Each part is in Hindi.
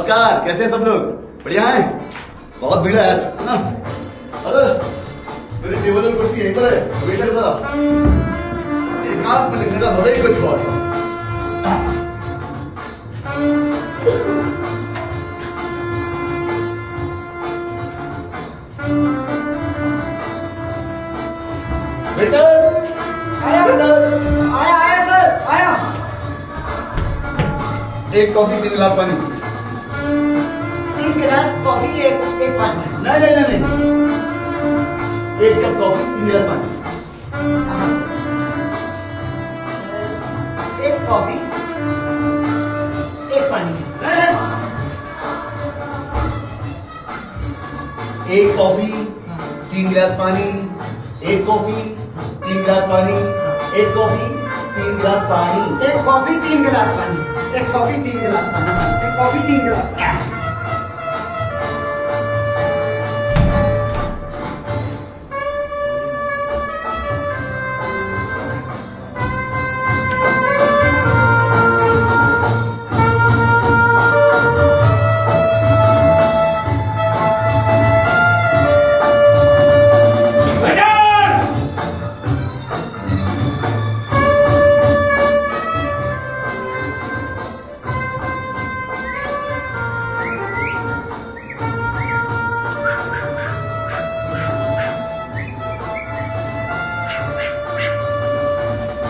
नमस्कार, कैसे हैं सब लोग? बढ़िया हैं? बहुत भीड़ है आज ना? अरे मेरी टेबल और कुर्सी यहीं पर है, वेटर साहब। एक आंख में लिखने का मजा ही कुछ और है। वेटर, आया आया सर, आया। एक कॉफी 3 गिलास पानी। 3 गिलास कॉफी, एक पानी। नहीं, एक कप कॉफी 3 गिलास पानी। एक कॉफी, एक पानी। एक कॉफी 3 गिलास पानी, एक कॉफी 3 गिलास पानी, एक कॉफी 3 गिलास पानी। एक कॉफी 3 गिलास पानी, एक कॉफी 3 गिलास पानी, एक कॉफी 3 गिलास पानी।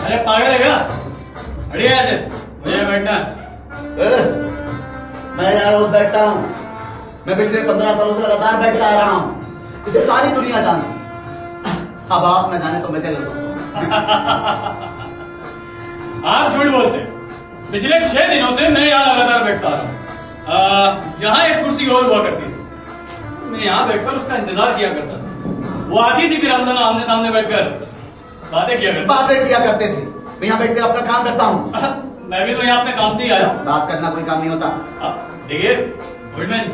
अरे पागल है क्या? बढ़िया है, मुझे बैठना। मैं यहाँ रोज बैठता हूँ। मैं पिछले 15 सालों से लगातार बैठता आ रहा हूँ। इसे सारी दुनिया जानती। अब आप न जाने तो मैं क्या करूँ? आप झूठ बोलते हैं। पिछले 6 दिनों से मैं यहाँ लगातार बैठता आ रहा हूँ। यहाँ एक कुर्सी और हुआ करती थी, मैं यहाँ बैठकर उसका इंतजार किया करता था। वो आती थी, फिर हम दोनों आमने सामने बैठकर बातें किया करते थे। मैं यहाँ बैठकर अपना काम करता हूँ। मैं भी तो यहाँ अपने काम से ही आया। बात करना कोई काम नहीं होता। देखिए गुडमैन,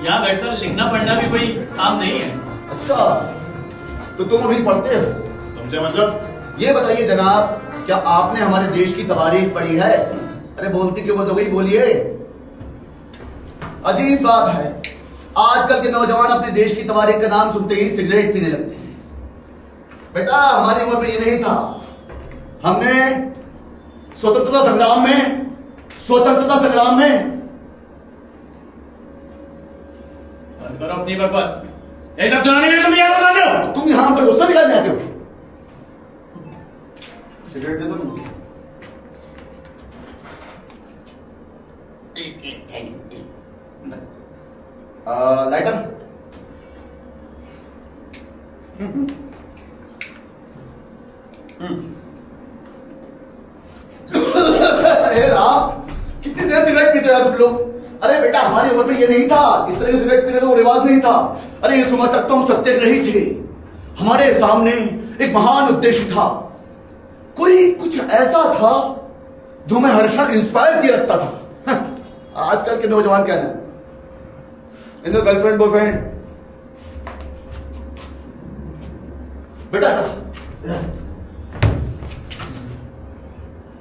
यहाँ बैठकर लिखना पढ़ना भी कोई काम नहीं है। अच्छा, तो तुम अभी पढ़ते हो? तुमसे मतलब? ये बताइए जनाब, क्या आपने हमारे देश की तवारीख पढ़ी है? अरे बोलती क्यों मत हो गई, बोलिए। अजीब बात है, आजकल के नौजवान अपने देश की तवारीख का नाम सुनते ही सिगरेट पीने लगते हैं। बेटा, हमारी उम्र में ये नहीं था। हमने स्वतंत्रता संग्राम में बंद करो अपनी बकवास। ये सब सुनाने के लिए तुम यहाँ बताते हो? तुम यहां पर गुस्सा दिखाने आते हो। सिगरेट दे दो मुझे। लाइटर। कितनी देर सिगरेट पीते हो तुम लोग? अरे बेटा, हमारी उम्र में ये नहीं था। इस तरह की सिगरेट पीने का वो रिवाज नहीं था। अरे इस उम्र तक तो हम सत्याग्रही थे। हमारे सामने एक महान उद्देश्य था। कोई कुछ ऐसा था जो मैं हमेशा इंस्पायर किए रखता था। आजकल के नौजवान क्या है, इनका गर्लफ्रेंड बॉयफ्रेंड। बेटा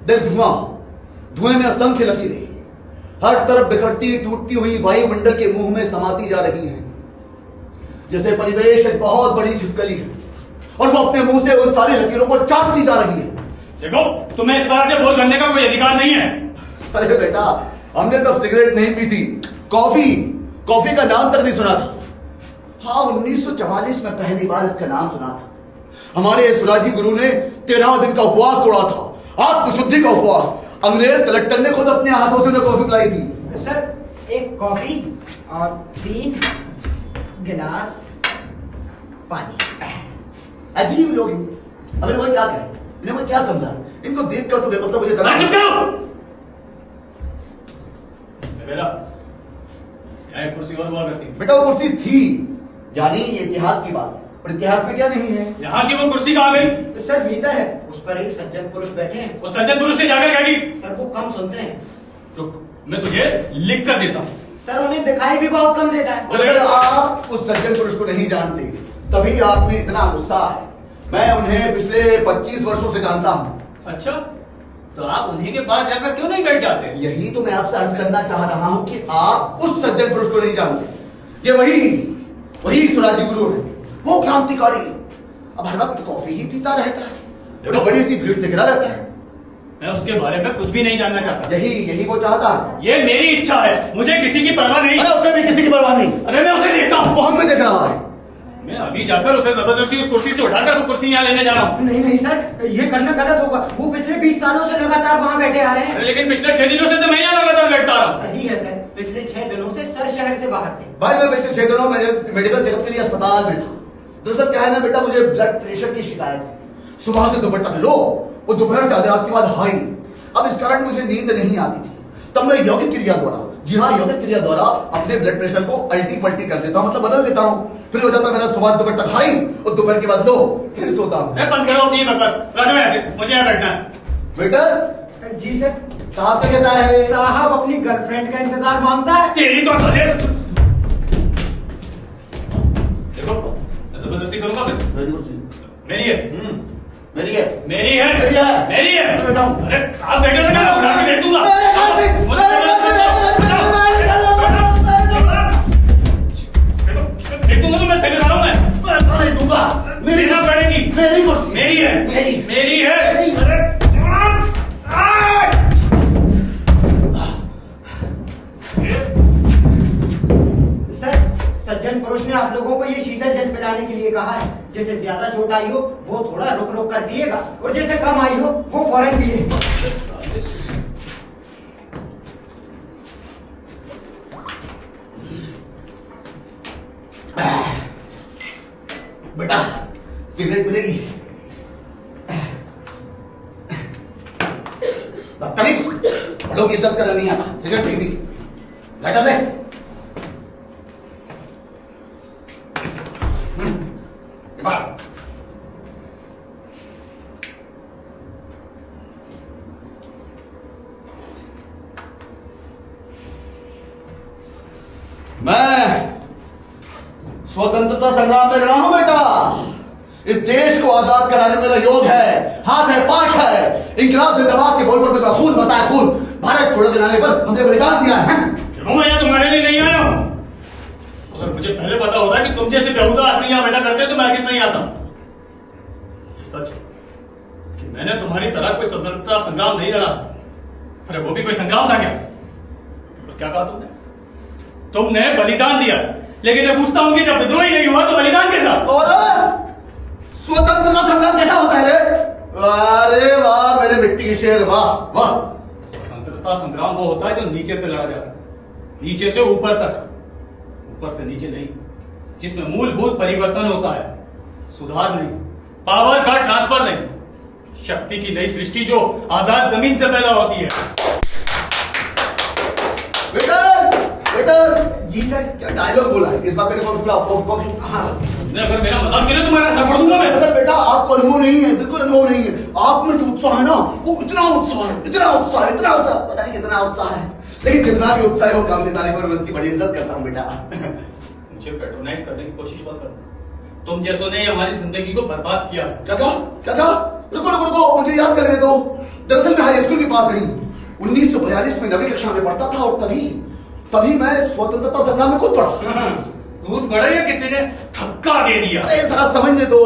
देख, धुएं में असंख्य लकीरें हर तरफ बिखरती टूटती हुई वायुमंडल के मुंह में समाती जा रही हैं। जैसे परिवेश एक बहुत बड़ी छिपकली है और वो अपने मुंह से उन सारी लकीरों को चाटती जा रही है। देखो, तुम्हें इस तरह से बोल करने का कोई अधिकार नहीं है। अरे बेटा, हमने तब सिगरेट नहीं पी थी, कॉफी का नाम तक नहीं सुना था। हाँ, 1944 में पहली बार इसका नाम सुना था। हमारे सुराजी गुरु ने 13 दिन का उपवास तोड़ा था, आत्मशुद्धि का उपवास। अंग्रेज कलेक्टर ने खुद अपने हाथों से उन्हें कॉफी पिलाई थी। सर, एक कॉफी और 3 गिलास पानी। अजीब लोग हैं। अबे वो क्या कहे, इन्हें मैं क्या समझा? इनको देख कर तो मतलब मुझे चुप करो। एक कुर्सी और हुआ करती। बेटा, वो कुर्सी थी, यानी ये इतिहास की बात है, पर इतिहास में क्या नहीं है? यहाँ की वो कुर्सी कहाँ गई? सर, भीतर है। उस पर एक सज्जन पुरुष बैठे हैं। वो सज्जन पुरुष से जाकर कहेगी। सर, वो कम सुनते हैं। तो मैं तुझे लिख कर देता हूँ। सर, उन्हें दिखाई भी बहुत कम देता है। अगर आप उस सज्जन पुरुष को नहीं जानते, तभी आप में इतना गुस्सा है। मैं उन्हें पिछले 25 वर्षों से जानता हूँ। अच्छा, तो आप उन्हीं के पास जाकर क्यों नहीं बैठ जाते? यही तो मैं आपसे अर्ज करना चाह रहा हूं कि आप उस सज्जन पुरुष को नहीं जानते। ये वही स्वराजी गुरु है, वो क्रांतिकारी। अब हर वक्त कॉफी ही पीता रहता है, तो बड़ी सी भीड़ से घिरा रहता है। मैं उसके बारे में कुछ भी नहीं जानना चाहता। यही वो चाहता है। ये मेरी इच्छा है, मुझे किसी की परवाह नहीं। अरे उसे भी किसी की परवाह नहीं। अरे मैं उसे देखता हूँ, वो हमें देख रहा है। मैं अभी जाकर उसे जबरदस्ती उस कुर्सी से उठाकर वो कुर्सी यहाँ लेने जा रहा हूँ। नहीं सर, ये करना गलत होगा। वो पिछले 20 सालों से लगातार वहाँ बैठे आ रहे हैं। अरे लेकिन पिछले 6 दिनों से तो मैं यहाँ लगातार बैठता आ रहा हूँ। सही है सर, पिछले 6 दिनों से सर शहर से बाहर थे। भाई मैं पिछले 6 दिनों मेडिकल चेकअप के लिए अस्पताल में था। दरअसल क्या है ना बेटा, मुझे ब्लड प्रेशर की शिकायत है। सुबह से दोपहर तक लो, और दोपहर से आधी रात के बाद हाई। अब इस कारण मुझे नींद नहीं आती थी। तब मैं यौगिक क्रिया द्वारा, जी हाँ यौगिक क्रिया द्वारा अपने ब्लड प्रेशर को अल्टी पल्टी कर देता हूँ, मतलब बदल देता हूँ। फिर हो जाता मेरा सुबह से दोपहर तक हाई, और दोपहर के बाद लो, फिर सोता हूँ। बंद करो अपनी बकवास, राजू ऐसे मुझे यहाँ बैठना है। वेटर जी सर। साहब क्या कहता है? साहब अपनी गर्लफ्रेंड का इंतजार मांगता है। तेरी तो साले देखो, मैं जबरदस्ती करूंगा फिर। मेरी है, मेरी है। मेरी है, मेरी है। मेरी है। मैं बैठाऊं। अरे आप बैठो ना, मैं उठा के बैठ दूंगा। बैठ दूंगा तो मैं सही बता रहा हूं। मैं नहीं दूंगा। मेरी ना बैठेगी। मेरी कुर्सी। मेरी है, मेरी है। मेरी। अरे सर, सज्जन पुरुष ने आप लोगों को ये शीतल जल पिलाने के लिए कहा है। जिसे ज्यादा चोट आई हो वो थोड़ा रुक रुक कर पिएगा, और जिसे कम आई हो वो फौरन पिए। बेटा सिगरेट मिलेगी? बदतमीज, बड़ों की इज्जत करना नहीं आता। सिगरेट फेंक दी, लाइटर दे। मैं स्वतंत्रता संग्राम में रहा हूं बेटा। इस देश को आजाद कराने में मेरा योग है, हाथ है, पांच है। इंकलाब जिंदाबाद के बोल पर मेरा खून बसाया खून। भारत छोड़ो के नारे पर हमने बलिदान दिया है। मैं यहाँ तुम्हारे लिए नहीं आया हूँ। अगर मुझे पहले पता होता कि तुम जैसे बेहुदा आदमी यहाँ बैठा करते तो मैं किस नहीं आता। सच है कि मैंने तुम्हारी तरह कोई स्वतंत्रता संग्राम नहीं लड़ा। अरे वो भी कोई संग्राम था क्या? तो क्या कहा तुमने बलिदान दिया। लेकिन मैं पूछता हूं कि जब विद्रोही नहीं हुआ तो बलिदान कैसा? और स्वतंत्रता संग्राम कैसा होता है रे? अरे वाह मेरे मिट्टी के शेर, वाह वाह। स्वतंत्रता संग्राम वो होता है जो नीचे से लड़ा जाता है, नीचे से ऊपर तक, ऊपर से नीचे नहीं, जिसमें मूलभूत परिवर्तन होता है, सुधार नहीं, पावर का ट्रांसफर नहीं, शक्ति की नई सृष्टि जो आजाद जमीन से पैदा होती है। वेटर जी सर। क्या डायलॉग बोला है? इस बार मेरे कॉफी। हाँ अगर मेरा मजाक करे तो मेरा सर फोड़ दूंगा मैं। दरअसल बेटा आपको अनुभव नहीं है, बिल्कुल अनुभव नहीं है। आप में जो उत्साह है ना, वो इतना उत्साह है, इतना उत्साह, इतना उत्साह, पता नहीं कितना उत्साह है। लेकिन जितना भी उत्साह है वो काम लेता है, मैं उसकी बड़ी इज्जत करता हूँ बेटा। मुझे पेट्रोनाइज करने की कोशिश मत करना। तुम जैसों ने हमारी जिंदगी को बर्बाद किया। क्या कहा? रुको मुझे याद करने दो। दरअसल मैं हाई स्कूल भी पास नहीं, 1942 में 9वीं कक्षा में पढ़ता था, और तभी मैं स्वतंत्रता संग्राम में कूद पड़ा। कूद पड़ा या किसी ने धक्का दे दिया? अरे सारा समझने दो।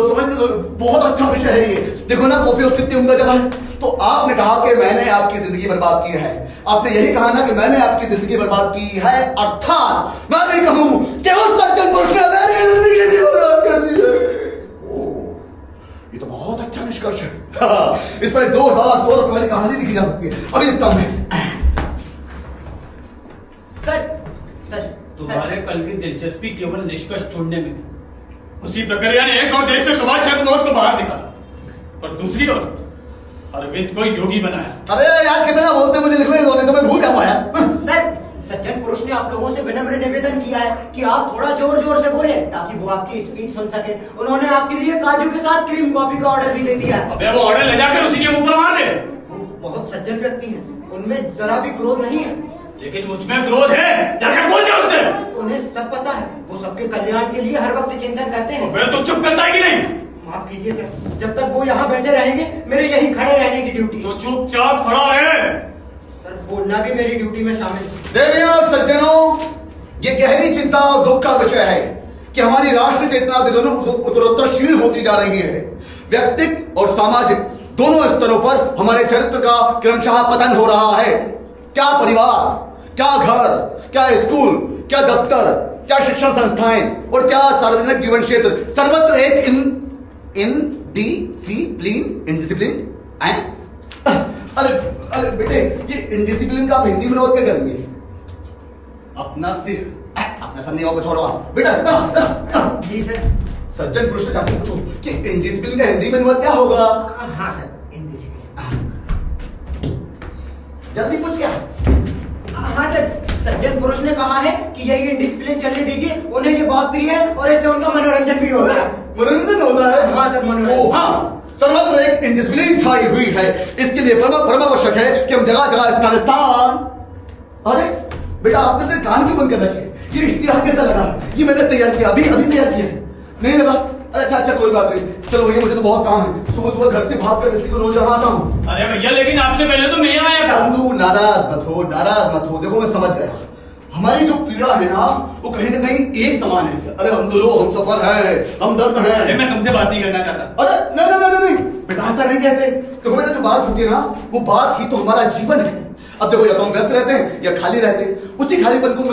बहुत अच्छा विषय है ये। देखो ना कॉफी हाउस कितनी उम्दा जगह है। तो आपने कहा कि मैंने आपकी जिंदगी बर्बाद की है। आपने यही कहा ना कि मैंने आपकी जिंदगी बर्बाद की है, अर्थात मैं नहीं कहूं कि उस सज्जन पुरुष ने मेरी जिंदगी भी बर्बाद कर दी है। ये तो बहुत अच्छा निष्कर्ष है। इस पर 2000 रुपए वाली कहानी लिखी जा सकती है। अभी लिखता हूं मैं। सर, तुम्हारे कल की दिलचस्पी केवल निष्कर्ष ढूंढने में थी। उसी प्रक्रिया ने एक और देश से सुभाष चंद्र बोस को बाहर निकाला, और दूसरी ओर अरविंद को योगी बनाया। अरे यार कितना बोलते, मुझे लिखने दो, नहीं तो मैं भूल क्या पाया। सर, सज्जन पुरुष ने आप लोगों से विनम्र निवेदन किया है कि आप थोड़ा जोर जोर से बोले ताकि वो आपकी स्पीच सुन सके। उन्होंने आपके लिए काजू के साथ क्रीम कॉफी का ऑर्डर भी दे दिया है। अबे वो ऑर्डर ले जाकर उसी के मुंह पर मार दे। वो बहुत सज्जन व्यक्ति हैं, उनमें जरा भी क्रोध नहीं है। लेकिन मुझ में क्रोध है, जाकर बोल जाओ उससे। उन्हें सब पता है, वो सबके कल्याण के लिए हर वक्त चिंतन करते हैं। फिर तुम चुप करता है कि नहीं? माफ कीजिए सर, जब तक वो यहाँ बैठे रहेंगे मेरे यहीं खड़े रहने की ड्यूटी है। तो चुपचाप खड़ा रहे। सर बोलना भी मेरी ड्यूटी में शामिल है। देवियों और सज्जनों, ये गहरी चिंता और दुख का विषय है कि हमारी राष्ट्र चेतना दिनों दिन उत्तरोत्तर क्षीण होती जा रही है। व्यक्तिक और सामाजिक दोनों स्तरों पर हमारे चरित्र का क्रमशः पतन हो रहा है। क्या परिवार, क्या घर, क्या स्कूल, क्या दफ्तर, क्या शिक्षण संस्थाएं और क्या सार्वजनिक जीवन क्षेत्र सर्वत्र एक इनडिसिप्लिन है। अरे बेटे, ये इनडिसिप्लिन का आप हिंदी में अनुवाद क्या करेंगे? अपना सिर। अपना सर नहीं होगा, छोड़ो बेटा। जी सर। सज्जन पुरुष से जाके पूछो कि इनडिसिप्लिन का हिंदी में अनुवाद क्या होगा? हाँ सर, इनडिसिप्लिन। जल्दी पूछ क्या? हाँ सर, सज्जन पुरुष ने कहा है कि यही इनडिसिप्लिन चलने दीजिए, उन्हें ये बहुत प्रिय है और इससे उनका मनोरंजन भी होगा। मनोरंजन होता है? हाँ सर, मनोरंजन। हाँ, सर्वत्र एक इनडिसिप्लिन छाई हुई है। इसके लिए परम आवश्यक है कि हम जगह जगह स्थान। अरे बेटा, आपने अपने कान क्यों बंद कर रखे? ये इश्तिहार कैसा लगा? ये मैंने तैयार किया, अभी तैयार किया, नहीं लगा? अच्छा कोई बात नहीं, चलो भैया, मुझे तो बहुत काम है। सुबह सुबह घर से भाग कर इसलिए तो रोज यहाँ आता हूँ। अरे भैया, लेकिन आपसे पहले तो नहीं आया था। बंधु, नाराज मत हो। देखो मैं समझ गया, हमारी जो पीड़ा है ना वो कहीं ना कहीं एक समान है। अरे हम लोग हम सफल हैं, हम दर्द हैं। अरे मैं तुमसे बात नहीं करना चाहता। अरे नहीं बेटा, ऐसा नहीं कहते। देखो बेटा, जो बात होती है ना वो बात ही तो हमारा जीवन है। अब देखो, या तो हम व्यस्त रहते हैं या खाली रहते हैं। उसी खालीपन को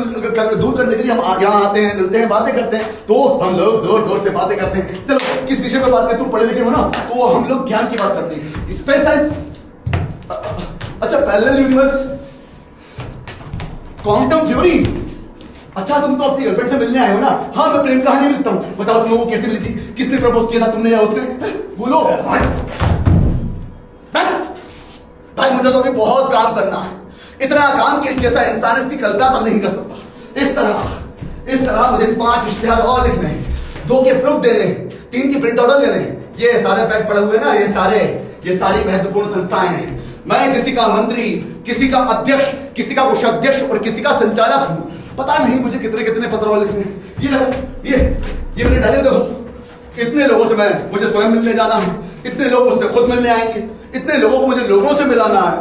दूर करने के लिए हम यहाँ आते हैं, मिलते हैं, बातें करते हैं। तो हम लोग जोर जोर से बातें करते हैं। चलो किस विषय पर बात करें? तुम पढ़े लिखे हो ना, तो हम लोग ज्ञान की बात करते हैं। स्पेस साइंस, अच्छा पैरेलल यूनिवर्स, क्वांटम थ्योरी। अच्छा, तुम तो अपनी गर्लफ्रेंड से मिलने आए हो ना? हाँ, मैं प्रेम कहानी लिखता हूँ। बताओ तुम लोगों को कैसे मिली थी? किसने प्रपोज किया था, तुमने या उसने? बोलो भाई, मुझे तो अभी बहुत काम करना है। इतना काम कि जैसा इंसान इसकी कल्पना तक नहीं कर सकता। इस तरह मुझे 5 इश्तिहार और लिखने हैं, 2 के प्रूफ देने, 3 की प्रिंट ऑर्डर लेने हैं। ये सारे पैक पड़े हुए ना, ये सारी महत्वपूर्ण संस्थाएं हैं। मैं किसी का मंत्री, किसी का अध्यक्ष, किसी का कोषाध्यक्ष और किसी का संचालक हूं। पता नहीं मुझे कितने कितने पत्र और लिखने। ये देखो, ये मैंने डाले। देखो, इतने लोगों से मुझे स्वयं मिलने जाना है, इतने लोग मुझसे खुद मिलने आएंगे, इतने लोगों को मुझे लोगों से मिलाना है।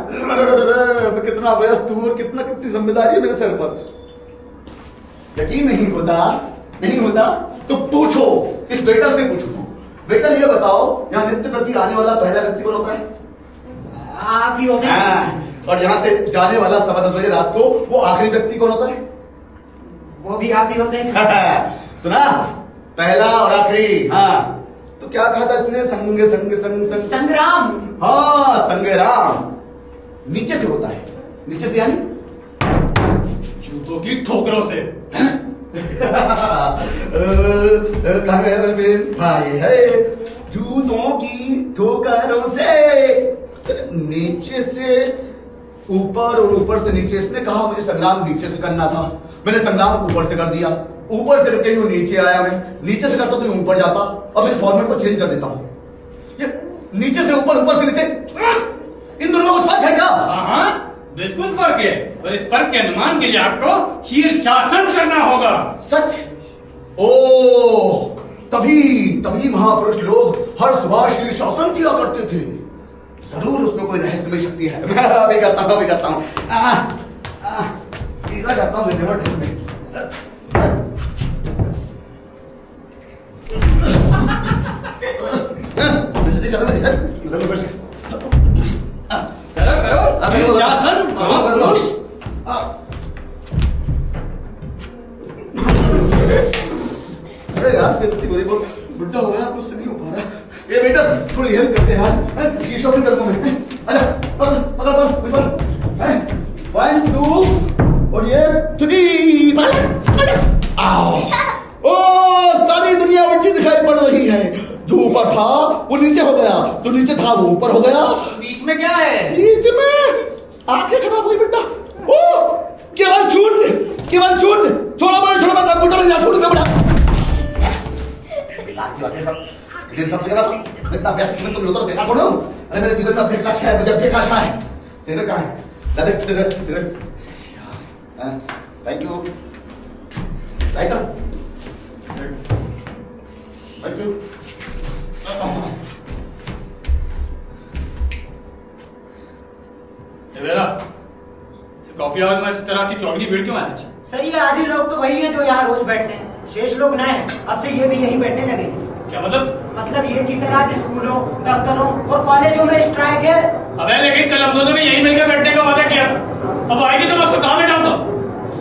मैं कितना व्यस्त हूं और कितनी जिम्मेदारी है मेरे सर पर। यकीन नहीं होता तो पूछो, इस वेटर से पूछो। वेटर, ये बताओ, यहाँ नित्य प्रति आने वाला पहला व्यक्ति कौन होता है? आप ही होते हैं। और यहाँ से जाने वाला 10:15 बजे रात को वो आखिरी व्यक्ति कौन होता है? वो भी आप ही होते हैं। सुना, पहला और आखिरी। हाँ, तो क्या कहा था इसने? संग्राम। हाँ, संग्राम नीचे से होता है। नीचे से यानी जूतों की ठोकरों से। कहा गया बलबीर भाई है? जूतों की ठोकरों से। नीचे से ऊपर और ऊपर से नीचे। इसने कहा मुझे संग्राम नीचे से करना था, मैंने संग्राम ऊपर से कर दिया। ऊपर से करके यूं नीचे आया, मैं नीचे से करता तो यूं ऊपर जाता। अब इस फॉर्मेट को चेंज कर देता हूं। ये नीचे से ऊपर, ऊपर से नीचे, इन दोनों में कुछ फर्क है क्या? हाँ, बिल्कुल फर्क है। और इस फर्क के अनुमान के लिए आपको शीर्षासन करना होगा। सच? ओ, तभी महापुरुष लोग हर सुबह शीर्षासन किया करते थे। जरूर उसमें कोई रहस्यमय शक्ति है। मैं अभी करता हूँ करता हूँ। अरे यार, बुढ़ा हो गया, मुझसे नहीं हो पा रहा। ये बेटा, थोड़ी हेल्प करते हैं। शीर्षासन करूंगा मैं। अच्छा, पकड़। 1 2 और ये 3। ओ, सारी दुनिया उल्टी दिखाई पड़ रही है। जो ऊपर था वो नीचे हो गया, जो नीचे था वो ऊपर हो गया। बीच में क्या है? बीच में आंखें खराब हुई बेटा। ओ, केवल शून्य। छोड़ा बड़ा कंप्यूटर में छोड़ दे बड़ा। सबसे मैं इतना व्यस्त में तुम लोग तो देखा थोड़ा। अरे मेरे जीवन में अपने लक्ष्य है, मुझे अपनी आशा है। सिगरेट कहाँ है? Cigarette. Thank you. Writer, thank you. Vera, coffee house में इस तरह की चौगनी भीड़ क्यों है आज? सर ये आधे लोग तो वही हैं जो यहाँ रोज बैठते हैं, शेष लोग नए हैं। अब से ये भी यहीं बैठने लगे हैं। क्या मतलब? मतलब ये कि सर आज स्कूलों, दफ्तरों और कॉलेजों में स्ट्राइक है। अबे लेकिन कल हम दोनों ने यही मिलकर बैठने का वादा किया था। अब वो आएगी तो मैं उसको कहाँ बैठाऊंगा?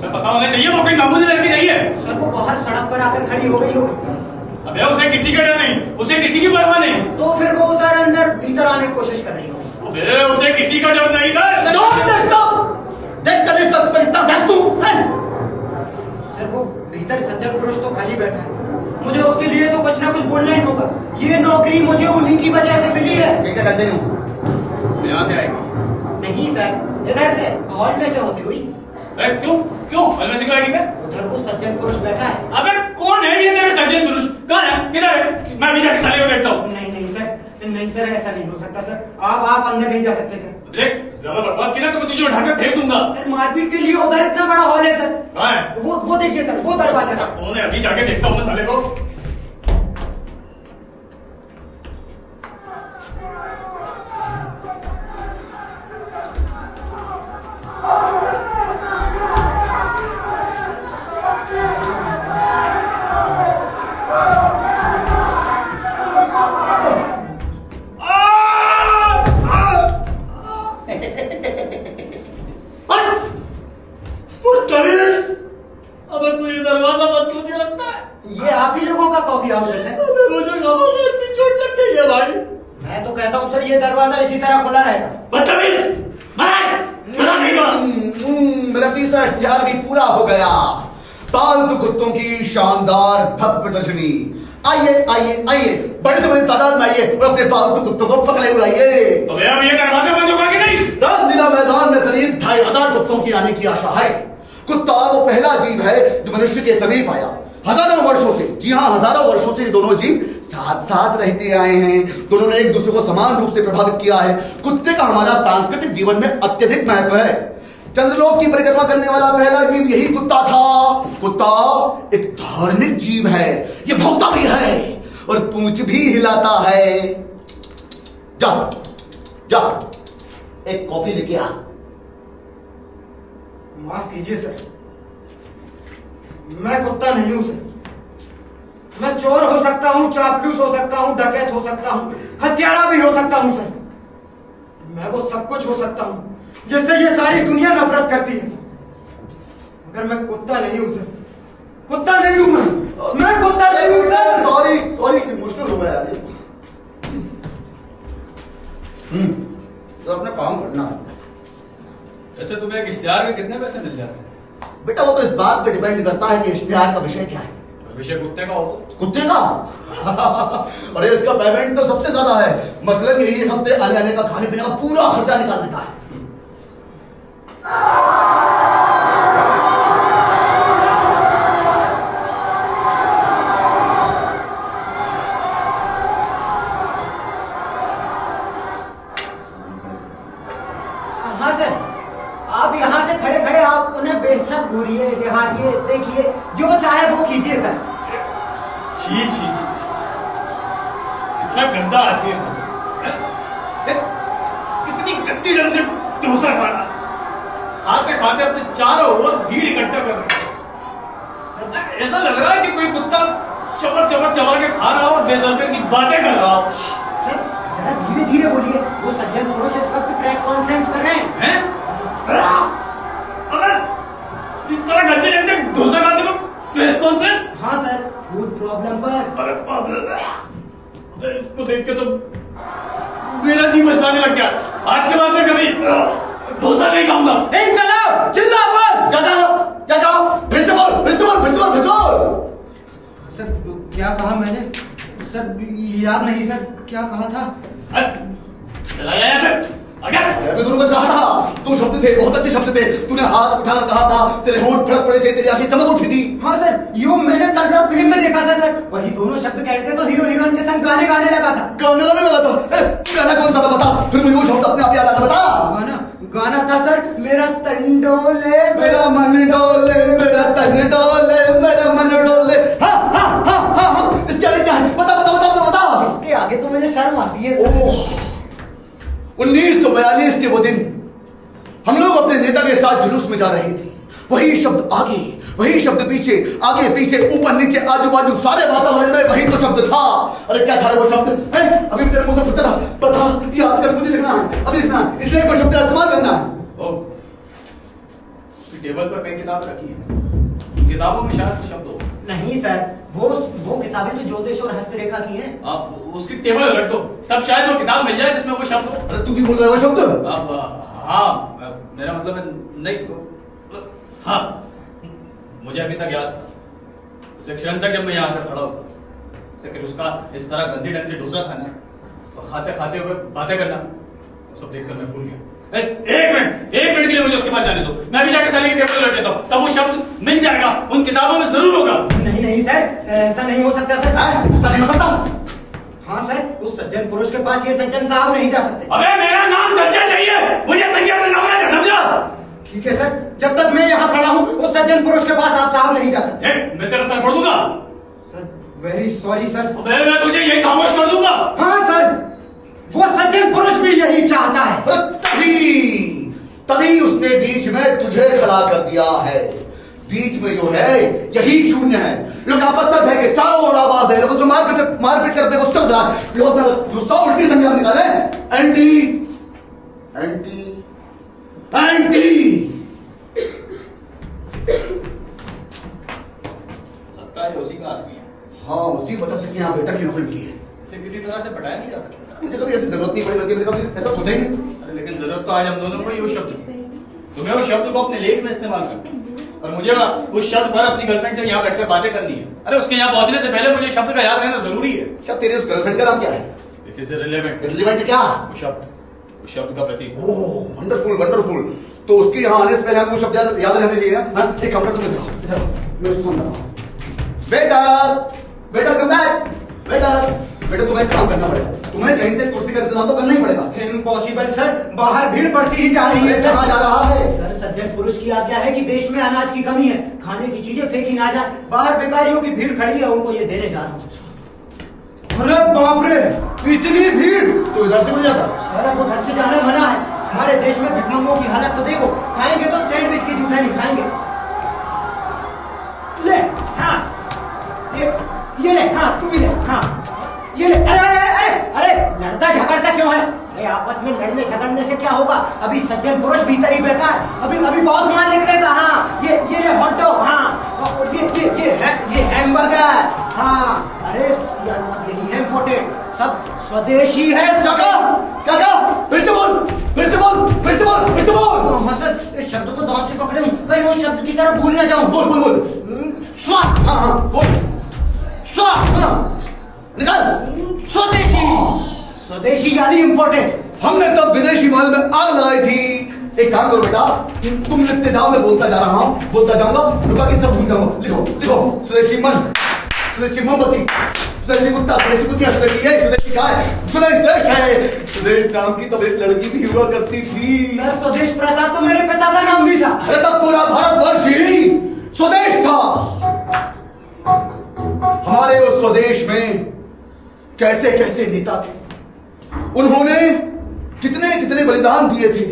मैं पता होना चाहिए वो कोई मामूली लड़की नहीं है। सर वो बाहर सड़क पर आकर खड़ी हो गई होगी। अबे उसे किसी का डर नहीं, उसे किसी की परवाह नहीं। तो फिर वो सर अंदर भीतर आने की कोशिश कर रही होगी। अबे उसे किसी का डर नहीं था। देख कर इस वक्त पर इतना व्यस्त हूं, हैं? सर वो भीतर सज्जन पुरुष तो खाली बैठा है, मुझे उसके लिए तो कुछ ना कुछ बोलना ही होगा। ये नौकरी मुझे उन्हीं की वजह से मिली है। क्या करते हो? यहाँ से आएगी? नहीं सर, इधर से हॉल में से होती हुई। क्यों क्यों हॉल में से क्यों आएगी? उधर वो सज्जन पुरुष बैठा है। अबे कौन है ये तेरे सज्जन पुरुष? कौन है? किधर है? मैं अभी जाके साले को देखता हूँ। नहीं सर ऐसा नहीं हो सकता सर। आप अंदर नहीं जा सकते सर। देख ज्यादा बकवास की ना तो मैं तुझे उठाकर फेंक दूंगा। सर मारपीट के लिए उधर इतना बड़ा हॉल है सर। कहाँ है? वो देखिए सर, वो दरवाजा। कौन है? अभी जाके देखता हूँ मैं साले को। अबे तू ये दरवाजा मत क्यों नहीं रखता है? ये आप ही लोगों का कॉफी हाउस है सर। अबे मुझे गाँव में इतनी चोट लग गई है भाई। मैं तो कहता हूँ सर ये दरवाजा इसी तरह खुला रहेगा। बदतमीज! खुला नहीं हुआ। मेरा तीसरा इख्तियार भी पूरा हो गया। पालतू कुत्तों की शानदार भव्य प्रदर्शनी। आइए आइए आइए, बड़े से बड़ी तादाद में आइए और अपने पालतू कुत्तों को पकड़े उड़ाइए। अबे अब ये दरवाजा बंद होगा कि नहीं? रामलीला मैदान में करीब 2500 कुत्तों की आने की आशा है। कुत्ता वो पहला जीव है जो मनुष्य के समीप आया। हजारों वर्षों से, जी हाँ हजारों वर्षों से ये दोनों जीव साथ साथ रहते आए हैं। दोनों ने एक दूसरे को समान रूप से प्रभावित किया है। कुत्ते का हमारा सांस्कृतिक जीवन में अत्यधिक महत्व है। चंद्रलोक की परिक्रमा करने वाला पहला जीव यही कुत्ता था। कुत्ता एक धार्मिक जीव है। ये भौंकता भी है और पूंछ भी हिलाता है। जा जा एक कॉफी लेके आ। माफ कीजिए सर, मैं कुत्ता नहीं हूं सर। मैं चोर हो सकता हूं, चापलूस हो सकता हूं, डकैत हो सकता हूं, हत्यारा भी हो सकता हूं सर। मैं वो सब कुछ हो सकता हूं जिससे ये सारी दुनिया नफरत करती है, मगर मैं कुत्ता नहीं हूं सर। कुत्ता नहीं हूं मैं कुत्ता नहीं हूं सर। सॉरी सॉरी, मुश्किल हो गया यार। तो अपना काम करना है। वैसे तुम्हें एक इश्तिहार के कितने पैसे मिल जाते हैं? बेटा वो तो इस बात पे डिपेंड करता है कि इश्तिहार का विषय क्या है। विषय कुत्ते का हो तो? कुत्ते का अरे इसका पेमेंट तो सबसे ज्यादा है। मसलन यही एक हफ्ते आने आने का खाने पीने का पूरा खर्चा निकाल देता है। हाँ सर, आप यहाँ से खड़े खड़े आप उन्हें बेशक घूरिए, निहारिए, देखिए, जो चाहे वो कीजिए सर। छी छी छी, इतना गंदा आदमी है। कितनी गंदी ढंग से डोसा खाना, खाते खाते अपने चारों ओर भीड़ इकट्ठा कर रहे। ऐसा लग रहा है कि कोई कुत्ता चमक चमक चबा के खा रहा हो और बेसल्टर की बातें कर रहा हो। सर जरा धीरे धीरे बोलिए, वो सज्जन पुरुष इस वक्त प्रेस कॉन्फ्रेंस कर रहे हैं। अगर इस तरह गंदे ढंग से डोसा खाते को प्रेस कॉन्फ्रेंस? हाँ सर, फूड प्रॉब्लम पर। अरे बाप रे, इसको देख के तो मेरा जी मचलाने लग गया। आज के बाद मैं कभी डोसा नहीं खाऊंगा। इनकलाब जिंदाबाद। क्या कहा? फिर से बोल, फिर से बोल, फिर से बोल, फिर से बोल। सर क्या कहा मैंने? सर याद नहीं सर, क्या कहा था? चला गया सर, आगे। मैं दोनों को कहा था, दो शब्द थे, बहुत अच्छे शब्द थे। तूने हाथ उठाकर कहा था, तेरे होंठ फड़क पड़े थे, तेरी आंखें चमक उठी थी। हाँ सर, यो मैंने कल रात फिल्म में देखा था सर। वही दोनों शब्द कहते तो हीरो हीरोइन के संग गाने गाने लगा था। गाने लगा था? गाना कौन सा था बता, फिर मुझे वो शब्द अपने आप याद आया, बता। गाना था सर, मेरा तन डोले, मेरा मन डोले, मेरा तन डोले, मेरा मन डोले। हाँ हाँ हाँ हाँ हाँ, इसके आगे क्या है? बता बता बता बता बता। इसके आगे तो शर्म आती है सर। ओह, 1942 के वो दिन हम लोग अपने नेता के साथ जुलूस में जा रहे थे। वही शब्द आगे, वही शब्द पीछे, आगे पीछे, ऊपर नीचे, आजू बाजू, सारे वातावरण में वही तो शब्द था। अरे क्या था वो शब्द? अभी भी तेरे मुंह से पूछता था, बता, याद कर, मुझे लिखना है, अभी लिखना है, इसलिए कोई शब्द का इस्तेमाल करना है। ओ, टेबल पर कई किताब रखी है, किताबों में शायद शब्द हो। नहीं सर, वो किताबें तो ज्योतिष और हस्तरेखा की हैं। आप उसकी टेबल रख दो, तब शायद वो किताब मिल जाए जिसमें वो शब्द हो। अरे तू भी बोल रहा है वो शब्द? अब हाँ, मेरा मतलब है, नहीं, हाँ, मुझे अभी तक याद था उस क्षण तक जब मैं यहाँ पर खड़ा हुआ, लेकिन उसका इस तरह गंदी ढंग से डोसा खाना और खाते खाते हुए बातें करना, सब देखकर मैं भूल गया। एक मिनट के लिए मुझे उसके पास जाने दो, मैं भी जाकर साली की टेबल रख देता हूँ, तब वो शब्द मिल जाएगा, उन किताबों में जरूर होगा। नहीं नहीं सर, ऐसा नहीं हो सकता सर। ऐसा नहीं हो सकता। हाँ सर, उस सज्जन पुरुष के पास ये सज्जन साहब नहीं जा सकते। अबे मेरा नाम सज्जन नहीं है, मुझे संज्ञा से नाम है, समझा? ठीक है सर, जब तक मैं यहाँ खड़ा हूँ उस सज्जन पुरुष के पास आप साहब नहीं जा सकते। मैं तेरा सर फोड़ दूंगा। Sir very sorry sir. अबे मैं तुझे यही खामोश कर दूंगा। हाँ सर, वो सज्जन पुरुष भी यही चाहता है। तभी उसने बीच में तुझे खड़ा कर दिया है। बीच में जो है यही शून्य है। लोग पत्थर फेंके, चारों ओर आवाज है, लोग उसमें मारपीट करते गुस्सा उठा, लोग अपना गुस्सा उल्टी संज्ञा निकाले। Anti anti anti. लगता है उसी का आदमी है। हाँ, उसी वजह से यहाँ बेहतर की नौकरी मिली है। इसे किसी तरह से बटाया नहीं जा सकता। मुझे कभी ऐसी जरूरत नहीं पड़ी, बल्कि मैंने कभी ऐसा सोचा ही नहीं। अरे लेकिन जरूरत तो आज हम दोनों को ही उस शब्द की। तुम्हें उस शब्द को अपने लेख में इस्तेमाल करना और मुझे उस शब्द पर अपनी गर्लफ्रेंड से यहाँ बैठकर बातें करनी है। अरे उसके यहाँ पहुंचने से पहले मुझे शब्द का याद रहना जरूरी है। अच्छा, तेरे उस गर्लफ्रेंड का नाम क्या है? This is relevant. रिलेवेंट क्या? उस शब्द का प्रतीक। ओह, वंडरफुल वंडरफुल। तो उसके यहाँ आने से पहले हमें वो शब्द याद रहने चाहिए ना। एक कमरा तुम इधर आओ, मैं उसको समझाता हूँ। बेटा कम बैक। बेटा तुम्हें काम करना पड़ेगा, तुम्हें कहीं से कुर्सी का इंतजाम तो करना ही पड़ेगा। इम्पॉसिबल सर, बाहर भीड़ बढ़ती ही जा रही है। कहाँ जा रहा है? सर सज्जन पुरुष की आज्ञा है कि देश में अनाज की कमी है, खाने की चीजें फेंकी ना जाए। बाहर बेकारियों की भीड़ खड़ी है, उनको ये देने जा रहा हूँ। अरे बाप रे, इतनी भीड़! तो इधर से मिल जाता। सर अब घर से जाना मना है। हमारे देश में भिखमंगों की हालत तो देखो, खाएंगे तो सैंडविच की जूठा नहीं खाएंगे। ले हाँ, ये ले, हाँ तू भी ले, हाँ ये ले। अरे लड़ता झगड़ता क्यों है? अरे आपस में लड़ने झगड़ने से क्या होगा? अभी सज्जन पुरुष भीतर ही बैठा है, अभी बहुत माल निकलेगा। हाँ ये ले हॉट डॉग, हाँ ये हैमबर्गर, हाँ अरे यही है इम्पोर्टेंट, सब स्वदेशी है। क्या? फिर से बोल। हाँ सर, इस शब्द को दांत से पकड़े हूँ, कहीं उस शब्द की तरफ भूल ना जाऊं। बोल। स्वाद, हाँ बोल। स्वाद, हाँ निकाल। स्वदेशी यानी इम्पोर्टेंट। हमने तब विदेशी माल में आग लगाई थी। एक काम करो बेटा, तुम लिखते जाओ, मैं बोलता जा रहा हूँ, बोलता जाऊंगा, रुका कि सब भूल जाऊंगा। लिखो स्वदेशी मन, स्वदेशी मोमबत्ती, स्वदेशी कुत्ता, स्वदेशी कुतिया, स्वदेशी ये, स्वदेशी गाय, स्वदेश देश है। स्वदेश नाम की तब एक लड़की भी हुआ करती थी। सर स्वदेश प्रसाद तो मेरे पिता का नाम भी था। अरे तब पूरा भारतवर्ष ही स्वदेश था। हमारे उस स्वदेश में कैसे कैसे नेता थे, उन्होंने कितने कितने बलिदान दिए थे।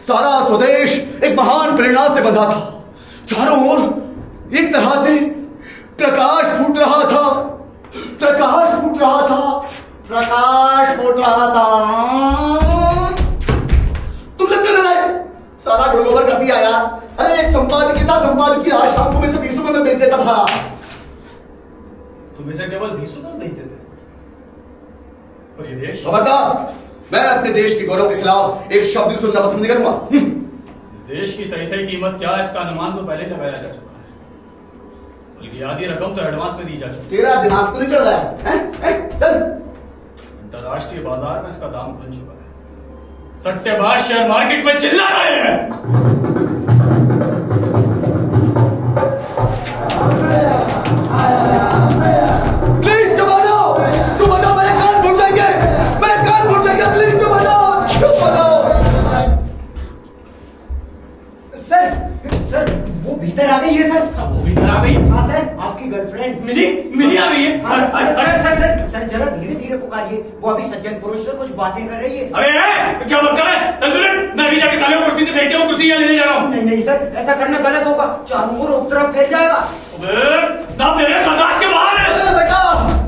सारा स्वदेश एक महान प्रेरणा से बंधा था। चारों ओर एक तरह से प्रकाश फूट रहा था। तुम लगते रहे, सारा गुड़गोबर कर दिया यार। अरे एक संपादकीय था, संपादकीय आज शाम को मैं से 20 रुपए में बेच देता था। तुम इसे केवल 20 रुपए बेच देते और ये देश? खबरदार, मैं अपने देश के गौरव के खिलाफ एक शब्द भी सुनना पसंद नहीं करूंगा। इस देश की सही कीमत क्या है, इसका अनुमान तो पहले लगाया जा चुका है, बल्कि आधी रकम तो एडवांस में दी जा चुकी है। तेरा दिमाग तो नहीं चढ़ रहा है? चल। अंतरराष्ट्रीय बाजार में इसका दाम खुल चुका है। सट्टेबाज शेयर मार्केट में चिल्ला रहे हैं। प्लीज चुप हो जाओ, मेरे कान फूट जाएंगे, प्लीज चुप हो जाओ। सर वो भीतर आ गई है सर। वो भी आ गई? हाँ सर, आपकी गर्लफ्रेंड मिली आ गई है। सर जरा धीरे धीरे पुकारिए, वो अभी सज्जन पुरुष से कुछ बातें कर रही है। अबे क्या बकता है तंदुरुस्त, मैं अभी जाके साले को कुर्सी से फेंक के वो कुर्सी यहाँ लेने जा रहा हूँ। नहीं नहीं सर, ऐसा करना गलत होगा, चारों ओर उपद्रव फैल जाएगा। अबे ना मेरे बर्दाश्त के बाहर है। अरे बेटा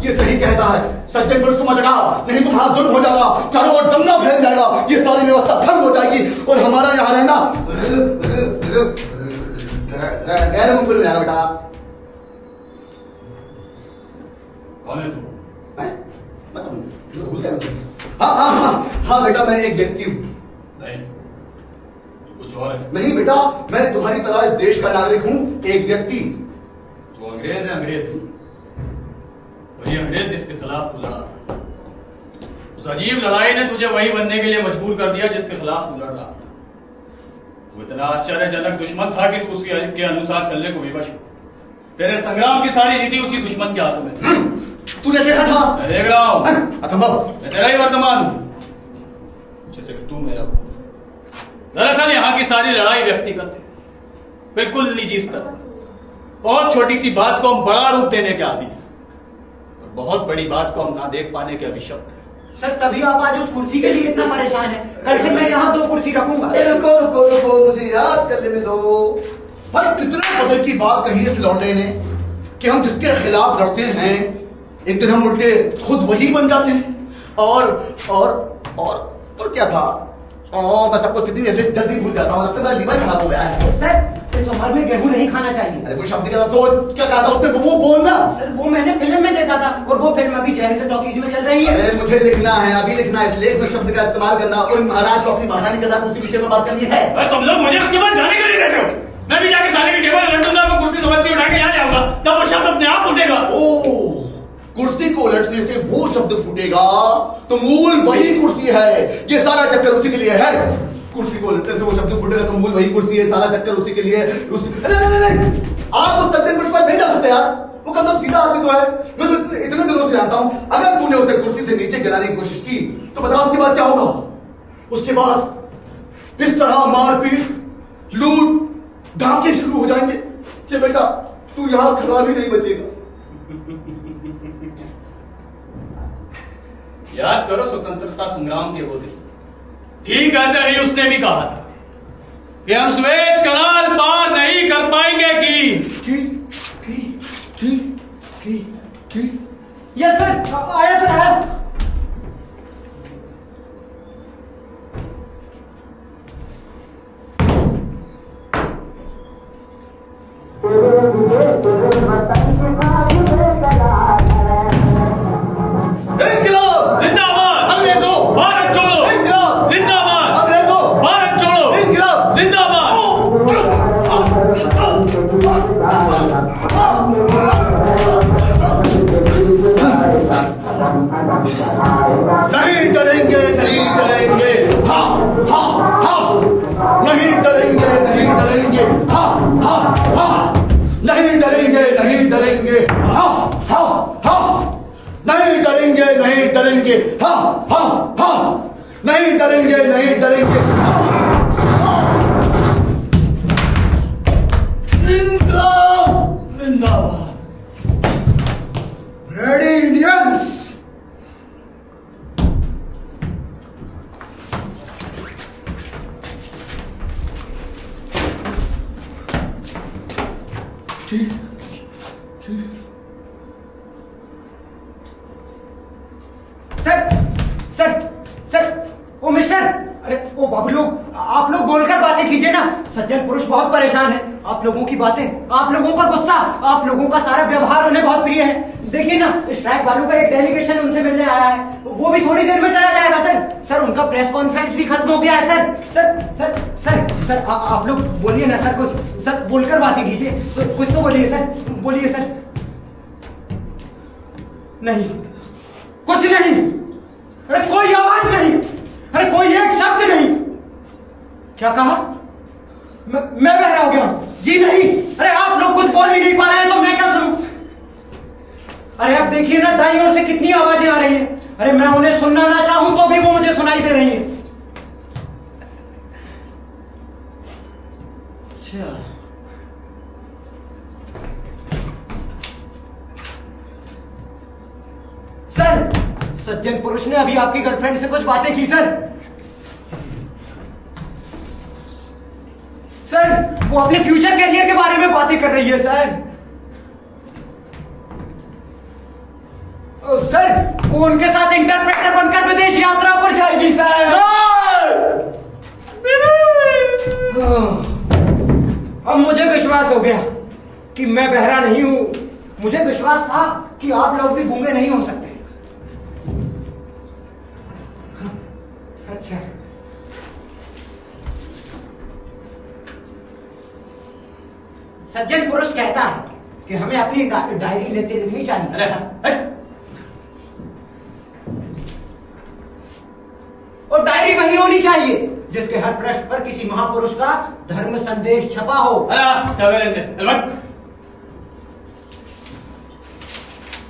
ये सही कहता है, सज्जन पुरुष को मत हटा, नहीं तुम्हारा जुल्म हो जाएगा, चारों ओर दंगा फैल जाएगा, ये सारी व्यवस्था भंग हो जाएगी और हमारा यहाँ रहना गैर मुमकिन हो जाएगा। बेटा कौन है तू? भूल गया मुझे। हाँ बेटा मैं एक व्यक्ति हूँ। नहीं तू कुछ और है। नहीं बेटा मैं तुम्हारी तरह इस देश का नागरिक हूँ, एक व्यक्ति। तू अंग्रेज है, अंग्रेज, वही अंग्रेज जिसके खिलाफ तू लड़ा था। उस अजीब लड़ाई ने तुझे वही बनने के लिए मजबूर कर दिया जिसके खिलाफ तू लड़ रहा था। वो इतना आश्चर्यजनक दुश्मन था कि तू उसके अनुसार चलने को विवश हो। तेरे संग्राम की सारी नीति उसी दुश्मन के हाथों में। तूने देखा था? मैं देख रहा हूं। असंभव। मैं तेरा ही वर्तमान हूं, जैसे कि तू मेरा हो। दरअसल यहां की सारी लड़ाई व्यक्तिगत है, बिल्कुल निजी स्तर पर। बहुत छोटी सी बात को हम बड़ा रूप देने के आदी हैं और बहुत बड़ी बात को हम ना देख पाने के अभिशप्त हैं। सर तभी आप आज उस कुर्सी के लिए इतना परेशान है। कल से मैं यहाँ 2 कुर्सी रखूंगा। रुको रुको रुको, मुझे याद कर लेने दो। भाई कितने पदे की बात कही इस लौंडे ने कि हम जिसके खिलाफ लड़ते हैं एक दिन हम उल्टे खुद वही बन जाते हैं। और क्या था? मैं सबको कितनी जल्दी भूल जाता हूँ, लगता है मेरा लीवर खराब हो गया है। सर इस उम्र में गेहूं नहीं खाना चाहिए। अरे वो शब्द का सोच, क्या कहा था उसने? वो बोलना। सर वो मैंने फिल्म में देखा था और वो फिल्म अभी जय हिंद टॉकीज में चल रही है। अरे मुझे लिखना है, अभी लिखना है, इस लेख में शब्द का इस्तेमाल करना और महाराज को अपनी महारानी के साथ उसी विषय में बात करनी है। तुम लोग मुझे उसके बाद जाने के लिए देते हो। मैं भी जाके साले की टेबल लटूंगा, वो कुर्सी समझ के उठा के यहाँ जाऊंगा, तब वो शब्द अपने आप उठेगा। ओह, कुर्सी को उलटने से वो शब्द फूटेगा तो मूल वही कुर्सी है। ये सारा चक्कर उसी के लिए है। कुर्सी को उलटने से वो शब्द फूटेगा तो मूल वही कुर्सी है, सारा चक्कर उसी के लिए है। नहीं, आप उस सज्जन पुरुष पर नहीं जा सकते यार, वो कम से कम सीधा आदमी तो है। मैं उसे इतने दिनों से जानता हूं। अगर तूने उसे कुर्सी से नीचे गिराने की कोशिश की तो बता उसके बाद क्या होगा? उसके बाद इस तरह मारपीट, लूट, धाके शुरू हो जाएंगे कि बेटा तू यहां खड़ा भी नहीं बचेगा। याद करो स्वतंत्रता संग्राम के वो दिन, ठीक ऐसे ही उसने भी कहा था कि हम स्वेज कनाल पार नहीं कर पाएंगे कि यस सर, आया सर आया। जिंदाबाद अंग्रेजों, भारत छोड़ो, जिंदाबाद अंग्रेजों, भारत छोड़ो, जिंदाबाद। नहीं डरेंगे, नहीं डरेंगे, हा हा हा, नहीं डरेंगे, नहीं डरेंगे, हा हा हा, नहीं डरेंगे, नहीं डरेंगे, हा हा हा, नहीं डरेंगे, नहीं डरेंगे, हा हा हा, नहीं डरेंगे, नहीं डरेंगे, जिंदाबाद। Ready Indians. सर ओ मिस्टर, अरे ओ बाबू लोग, आप लोग बोलकर बातें कीजिए ना। सज्जन पुरुष बहुत परेशान है। आप लोगों की बातें, आप लोगों का गुस्सा, आप लोगों का सारा व्यवहार उन्हें बहुत प्रिय है। देखिए ना, स्ट्राइक वालों का एक डेलीगेशन उनसे मिलने आया है, वो भी थोड़ी देर में चला जाएगा। सर उनका प्रेस कॉन्फ्रेंस भी खत्म हो गया है। सर आप लोग बोलिए ना सर, कुछ सर बोलकर बातें कीजिए, कुछ तो बोलिए सर, बोलिए सर। नहीं, कुछ नहीं, अरे कोई आवाज नहीं, अरे कोई एक शब्द नहीं। क्या कहा? मैं बहरा हो गया हूं? जी नहीं। अरे आप लोग कुछ बोल ही नहीं पा रहे हैं तो मैं क्या सुनूं? अरे अब देखिए ना, दाईं ओर से कितनी आवाजें आ रही हैं। अरे मैं उन्हें सुनना ना चाहूं तो भी वो मुझे सुनाई दे रही हैं। अच्छा, सज्जन पुरुष ने अभी आपकी गर्लफ्रेंड से कुछ बातें की सर। सर वो अपने फ्यूचर करियर के बारे में बातें कर रही है सर। सर वो उनके साथ इंटरप्रेटर बनकर विदेश यात्रा पर जाएगी सर। अब मुझे विश्वास हो गया कि मैं बहरा नहीं हूं। मुझे विश्वास था कि आप लोग भी गूंगे नहीं हो सकते। अच्छा सज्जन पुरुष कहता है कि हमें अपनी डायरी लेते लिखनी चाहिए। अरे और डायरी वही होनी चाहिए जिसके हर पृष्ठ पर किसी महापुरुष का धर्म संदेश छपा हो।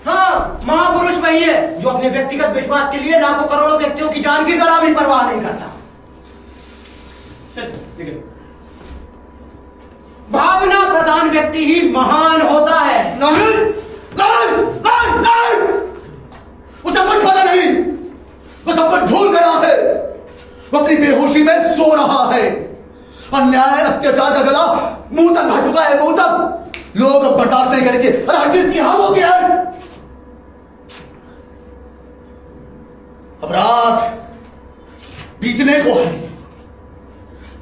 हाँ महापुरुष वही है जो अपने व्यक्तिगत विश्वास के लिए लाखों करोड़ों व्यक्तियों की जान की जरा भी परवाह नहीं करता। भावना प्रधान व्यक्ति ही महान होता है। नहीं नहीं नहीं नहीं, उसे कुछ पता नहीं, वो सब कुछ भूल गया है। वो अपनी बेहोशी में सो रहा है। अन्याय अत्याचार का गला मुंह तक भर चुका है, मुंह तक। लोग अब बर्दाश्त नहीं करेंगे। अरे हर चीज की हाल हो गया है। अब रात बीतने को है,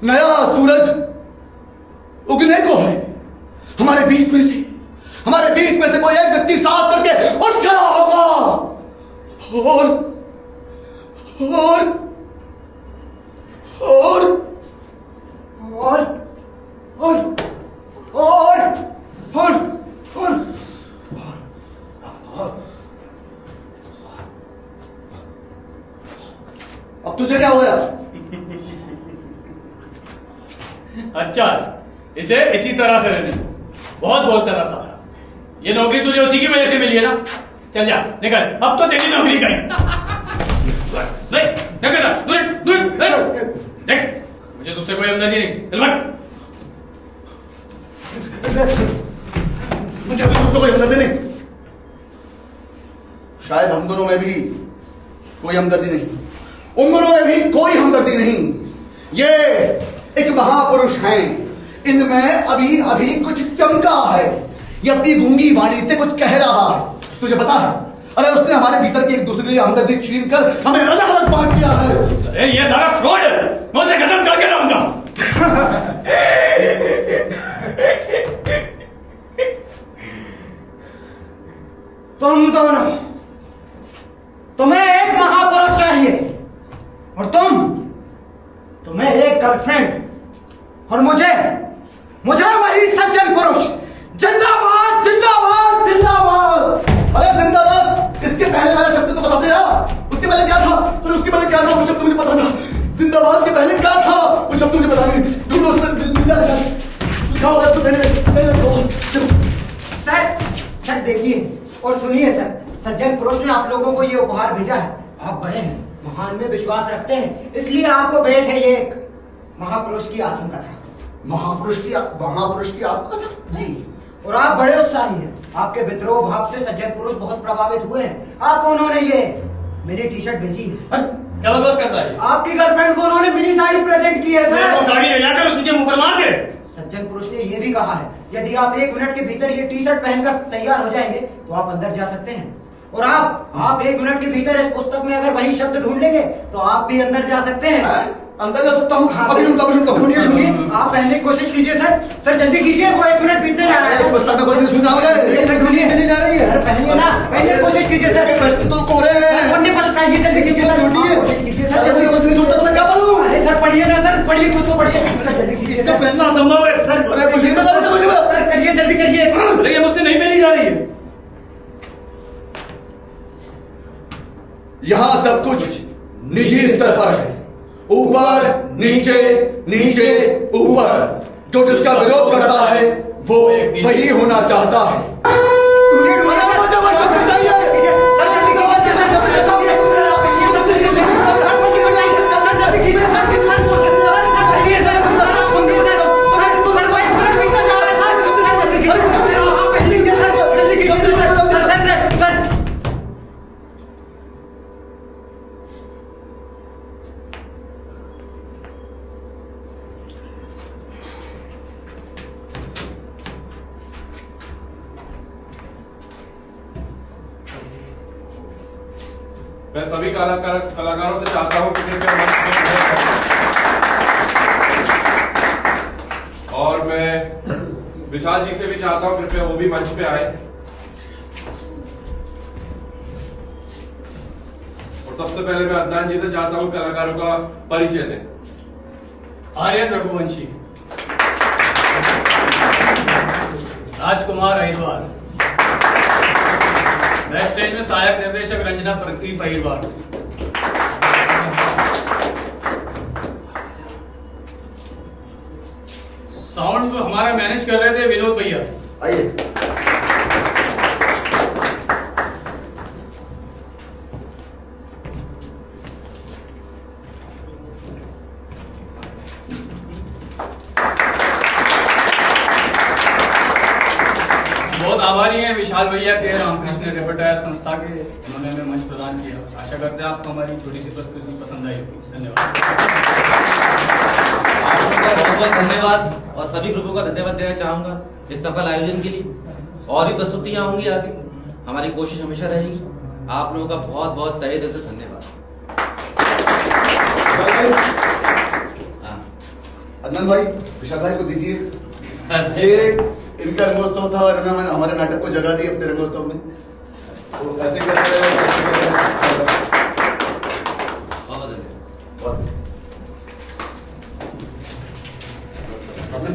नया सूरज उगने को है। हमारे बीच में से कोई एक व्यक्ति साफ करके उठ खड़ा होगा और और और और और और और और अब तुझे क्या हुआ? अच्छा इसे इसी तरह से रहने दो। बहुत बोलता था सारा। ये नौकरी तुझे उसी की वजह से मिली है ना। चल जा निकल, अब तो तेरी नौकरी गई। देख मुझे तुझसे कोई हमदर्दी नहीं। चल भाग। मुझे भी तुझसे कोई हमदर्दी नहीं। शायद हम दोनों में भी कोई हमदर्दी नहीं, उन दोनों में भी कोई हमदर्दी नहीं। ये एक महापुरुष हैं, इनमें अभी अभी कुछ चमका है। ये अपनी गूंगी वाली से कुछ कह रहा है। तुझे पता है, अरे उसने हमारे भीतर की एक दूसरे की हमदर्दी छीन कर हमें अलग अलग बांट दिया है। अरे ये सारा फ्रॉड है, मैं उसे खत्म करके रहूंगा। तुम दोनों, तुम्हें एक महापुरुष चाहिए और तुम्हें एक गर्लफ्रेंड, और मुझे वही सज्जन पुरुष। जिंदाबाद जिंदाबाद जिंदाबाद। अरे जिंदाबाद, इसके पहले वाला शब्द तो बताते यार। उसके पहले क्या था और उसके पहले क्या था वो शब्द मुझे पता था। जिंदाबाद के पहले क्या था वो शब्द मुझे पता नहीं। ढूंढो उसमें लिखा होगा उसको पहले। सर देखिए और सुनिए सर, सज्जन पुरुष ने आप लोगों को ये उपहार भेजा है। आप बड़े हैं, महान में विश्वास रखते हैं, इसलिए आपको भेंट है ये एक महापुरुष की आत्मकथा। महापुरुष की आत्मकथा जी। और आप बड़े उत्साही हैं। आपके विद्रोह भाव से सज्जन पुरुष बहुत प्रभावित हुए हैं। आपको उन्होंने ये मिनी टी शर्ट भेजी है। क्या बकवास करता है? आपकी गर्लफ्रेंड को उन्होंने मिनी साड़ी प्रेजेंट की है सर। वो साड़ी ले जाकर उसी के मुंह पर मार दे। सज्जन पुरुष ने यह भी कहा है, यदि आप 1 मिनट के भीतर ये टी शर्ट पहनकर तैयार हो जाएंगे तो आप अंदर जा सकते हैं। और आप 1 मिनट के भीतर इस पुस्तक में अगर वही शब्द ढूंढ लेंगे तो आप भी अंदर जा सकते हैं। अंदर जा सकता हूँ? हाँ, अभी ढूंढिए। आप पहनने की कोशिश कीजिए सर जल्दी कीजिए, वो 1 मिनट बीतने जा रहा है। पुस्तक में कोई नहीं सुन रहा है। सर ढूंढिए, नहीं जा रही है। अरे पहनिए ना, पहनने की कोशिश कीजिए सर। प्रश्न तो कोरे हैं। पढ़ने पर ट्राई कीजिए, जल्दी कीजिए सर। ढूंढिए, कोशिश कीजिए सर। जल्दी कुछ नहीं सुनता तो मैं क्या पढ़ूं? अरे सर पढ़िए ना सर, पढ़िए कुछ तो पढ़िए सर, जल्दी कीजिए। इसका पहनना असंभव है सर अरे कुछ नहीं बता रहे तो सर करिए, जल्दी करिए। अरे ये मुझसे नहीं पहनी जा रही है। यहाँ सब कुछ निजी स्तर पर है, ऊपर नीचे नीचे ऊपर। जो जिसका विरोध करता है वो वही होना चाहता है। मैं सभी कलाकारों से चाहता हूँ कि कृपया मंच पे रहें। और मैं विशाल जी से भी चाहता हूँ कृपया वो भी मंच पे आए। और सबसे पहले मैं अदनान जी से चाहता हूँ कलाकारों का परिचय दें। आर्यन रघुवंशी, राजकुमार अहिरवार, बैक स्टेज में सहायक निर्देशक रंजना प्रदीप अहिरवार, साउंड को हमारा मैनेज कर रहे थे विनोद भैया। आइए। बहुत आभारी हैं विशाल भैया के, रामकृष्ण रेपटायर संस्था के, उन्होंने हमें मंच प्रदान किया। आशा करते हैं आपको हमारी छोटी सी प्रस्तुति पसंद आई होगी। धन्यवाद। आप लोगों का बहुत बहुत धन्यवाद और सभी ग्रुपों का धन्यवाद देना चाहूंगा इस सफल आयोजन के लिए। और भी प्रस्तुतियां होंगी आगे, हमारी कोशिश हमेशा रहेगी। आप लोगों का बहुत बहुत तहे दिल से धन्यवाद। हाँ। अदनान भाई, विशाल भाई को दीजिए। ये इनका रंगोत्सव था और इन्होंने हमारे नाटक को जगह दी अपने रंगोत्सव में। तो ऐसे करते रहे। बहुत धन्यवाद। और आपने